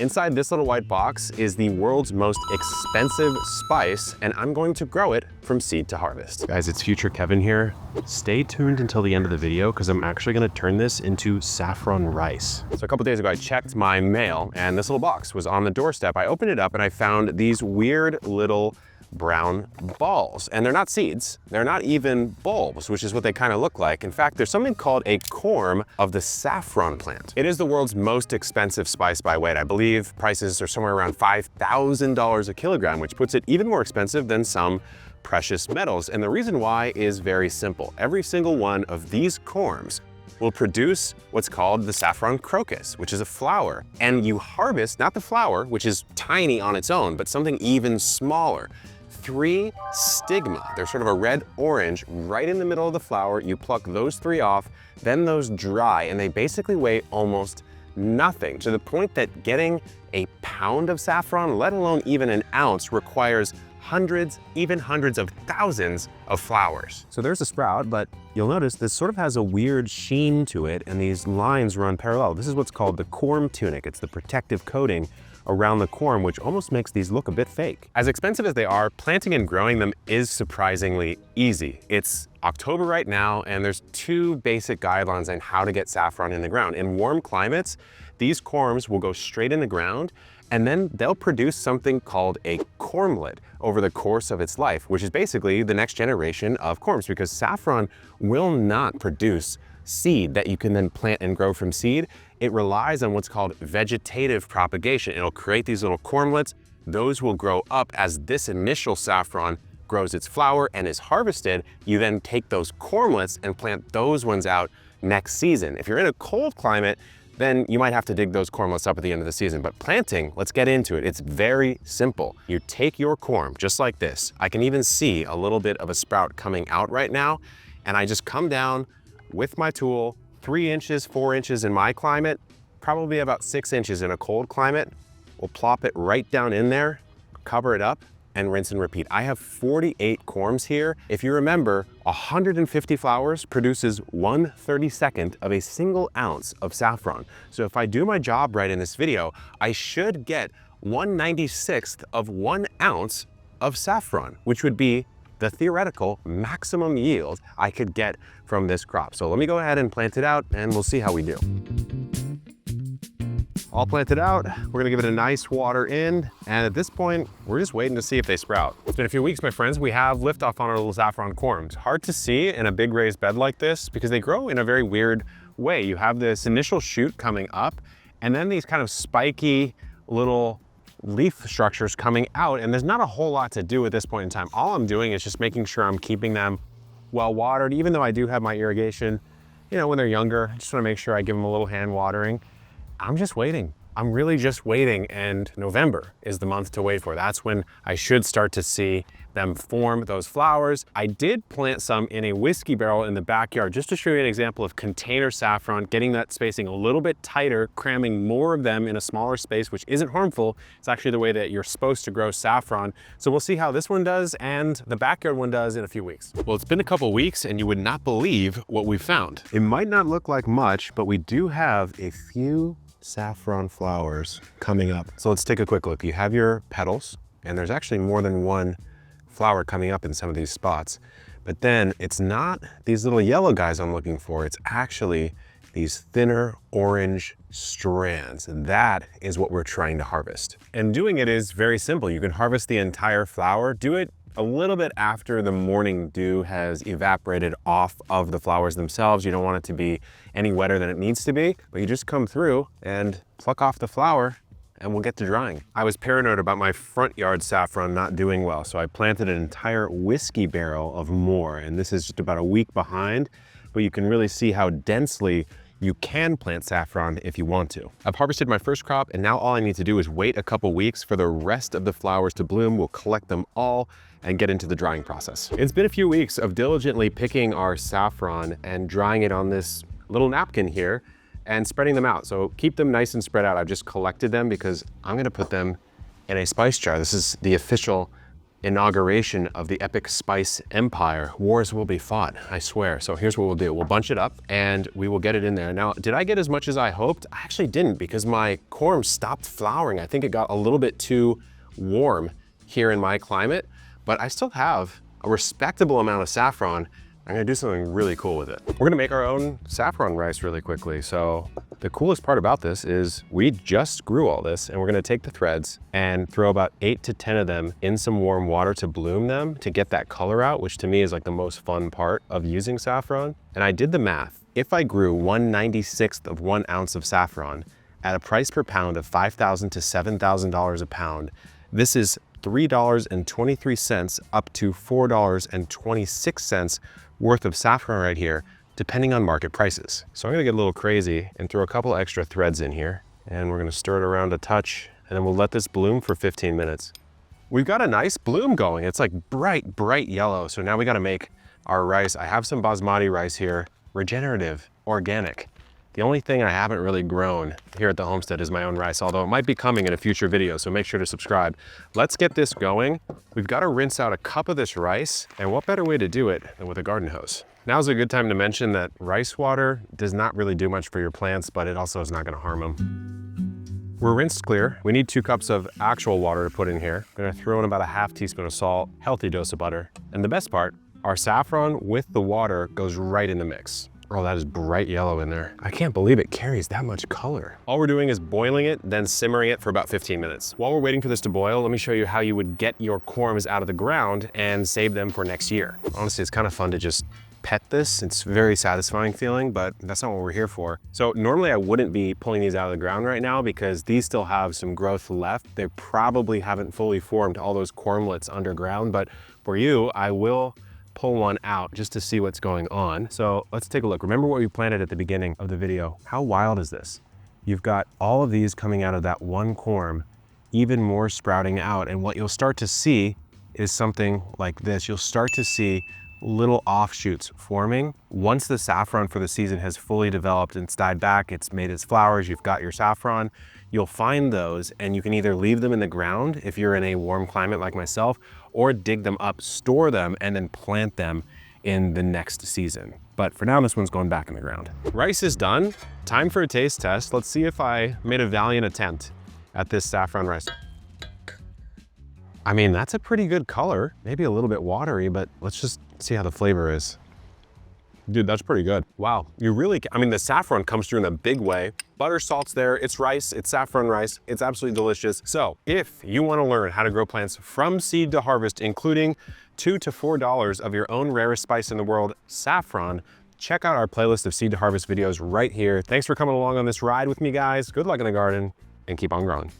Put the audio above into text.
Inside this little white box is the world's most expensive spice, and I'm going to grow it from seed to harvest. Guys, it's future Kevin here. Stay tuned until the end of the video because I'm actually gonna turn this into saffron rice. So a couple days ago, I checked my mail and this little box was on the doorstep. I opened it up and I found these weird little brown balls, and they're not seeds. They're not even bulbs, which is what they kind of look like. In fact, there's something called a corm of the saffron plant. It is the world's most expensive spice by weight. I believe prices are somewhere around $5,000 a kilogram, which puts it even more expensive than some precious metals. And the reason why is very simple. Every single one of these corms will produce what's called the saffron crocus, which is a flower. And you harvest not the flower, which is tiny on its own, but something even smaller. 3 stigma. They're sort of a red-orange right in the middle of the flower. You pluck those 3 off, then those dry, and they basically weigh almost nothing, to the point that getting a pound of saffron, let alone even an ounce, requires hundreds, even hundreds of thousands of flowers. So there's a sprout, but you'll notice this sort of has a weird sheen to it, and these lines run parallel. This is what's called the corm tunic. It's the protective coating around the corm, which almost makes these look a bit fake. As expensive as they are, planting and growing them is surprisingly easy. It's October right now, and there's 2 basic guidelines on how to get saffron in the ground. In warm climates, these corms will go straight in the ground, and then they'll produce something called a cormlet over the course of its life, which is basically the next generation of corms, because saffron will not produce seed that you can then plant and grow from seed. It relies on what's called vegetative propagation. It'll create these little cormlets. Those will grow up as this initial saffron grows its flower and is harvested. You then take those cormlets and plant those ones out next season. If you're in a cold climate, then you might have to dig those cormlets up at the end of the season. But planting, let's get into it. It's very simple. You take your corm just like this. I can even see a little bit of a sprout coming out right now. And I just come down with my tool, 3 inches, 4 inches in my climate, probably about 6 inches in a cold climate. We'll plop it right down in there, cover it up, and rinse and repeat. I have 48 corms here. If you remember, 150 flowers produces 1/32nd of a single ounce of saffron. So if I do my job right in this video, I should get 1/96th of 1 ounce of saffron, which would be the theoretical maximum yield I could get from this crop. So let me go ahead and plant it out, and we'll see how we do. All planted out, we're gonna give it a nice water in, and at this point, we're just waiting to see if they sprout. It's been a few weeks, my friends. We have liftoff on our little saffron corms. Hard to see in a big raised bed like this because they grow in a very weird way. You have this initial shoot coming up, and then these kind of spiky little leaf structures coming out, and there's not a whole lot to do at this point in time. All I'm doing is just making sure I'm keeping them well watered, even though I do have my irrigation. You know, when they're younger, I just wanna make sure I give them a little hand watering. I'm just waiting. I'm really just waiting, and November is the month to wait for. That's when I should start to see them form those flowers. I did plant some in a whiskey barrel in the backyard just to show you an example of container saffron, getting that spacing a little bit tighter, cramming more of them in a smaller space, which isn't harmful. It's actually the way that you're supposed to grow saffron. So we'll see how this one does and the backyard one does in a few weeks. Well, it's been a couple weeks and you would not believe what we found. It might not look like much, but we do have a few saffron flowers coming up. So let's take a quick look. You have your petals, and there's actually more than one flower coming up in some of these spots. But then it's not these little yellow guys I'm looking for. It's actually these thinner orange strands. That is what we're trying to harvest. And doing it is very simple. You can harvest the entire flower. Do it a little bit after the morning dew has evaporated off of the flowers themselves. You don't want it to be any wetter than it needs to be, but you just come through and pluck off the flower and we'll get to drying. I was paranoid about my front yard saffron not doing well, so I planted an entire whiskey barrel of more, and this is just about a week behind, but you can really see how densely you can plant saffron if you want to. I've harvested my first crop, and now all I need to do is wait a couple weeks for the rest of the flowers to bloom. We'll collect them all and get into the drying process. It's been a few weeks of diligently picking our saffron and drying it on this little napkin here and spreading them out. So keep them nice and spread out. I've just collected them because I'm gonna put them in a spice jar. This is the official inauguration of the epic spice empire. Wars will be fought, I swear. So here's what we'll do. We'll bunch it up and we will get it in there. Now, did I get as much as I hoped? I actually didn't, because my corm stopped flowering. I think it got a little bit too warm here in my climate, but I still have a respectable amount of saffron. I'm gonna do something really cool with it. We're gonna make our own saffron rice really quickly. So the coolest part about this is we just grew all this, and we're gonna take the threads and throw about 8 to 10 of them in some warm water to bloom them, to get that color out, which to me is like the most fun part of using saffron. And I did the math. If I grew 1/96th of 1 ounce of saffron at a price per pound of $5,000 to $7,000 a pound, this is $3.23 up to $4.26 worth of saffron right here, depending on market prices. So I'm gonna get a little crazy and throw a couple extra threads in here, and we're gonna stir it around a touch, and then we'll let this bloom for 15 minutes. We've got a nice bloom going. It's like bright, bright yellow. So now we gotta make our rice. I have some basmati rice here, regenerative, organic. The only thing I haven't really grown here at the homestead is my own rice, although it might be coming in a future video, so make sure to subscribe. Let's get this going. We've got to rinse out a cup of this rice, and what better way to do it than with a garden hose? Now's a good time to mention that rice water does not really do much for your plants, but it also is not going to harm them. We're rinsed clear. We need 2 cups of actual water to put in here. I'm gonna throw in about a half teaspoon of salt, healthy dose of butter. And the best part, our saffron with the water goes right in the mix. Oh, that is bright yellow in there. I can't believe it carries that much color. All we're doing is boiling it, then simmering it for about 15 minutes. While we're waiting for this to boil, let me show you how you would get your corms out of the ground and save them for next year. Honestly, it's kind of fun to just pet this. It's a very satisfying feeling, but that's not what we're here for. So normally I wouldn't be pulling these out of the ground right now because these still have some growth left. They probably haven't fully formed all those cormlets underground, but for you, I will pull one out just to see what's going on. So let's take a look. Remember what we planted at the beginning of the video. How wild is this? You've got all of these coming out of that one corm, even more sprouting out. And what you'll start to see is something like this. You'll start to see little offshoots forming. Once the saffron for the season has fully developed and it's died back, it's made its flowers, you've got your saffron, you'll find those and you can either leave them in the ground if you're in a warm climate like myself, or dig them up, store them, and then plant them in the next season. But for now, this one's going back in the ground. Rice is done. Time for a taste test. Let's see if I made a valiant attempt at this saffron rice. I mean, that's a pretty good color. Maybe a little bit watery, but let's just see how the flavor is. Dude, that's pretty good. Wow, you really, I mean, the saffron comes through in a big way. Butter, salt's there, it's rice, it's saffron rice, it's absolutely delicious. So if you wanna learn how to grow plants from seed to harvest, including $2 to $4 of your own rarest spice in the world, saffron, check out our playlist of seed to harvest videos right here. Thanks for coming along on this ride with me, guys. Good luck in the garden and keep on growing.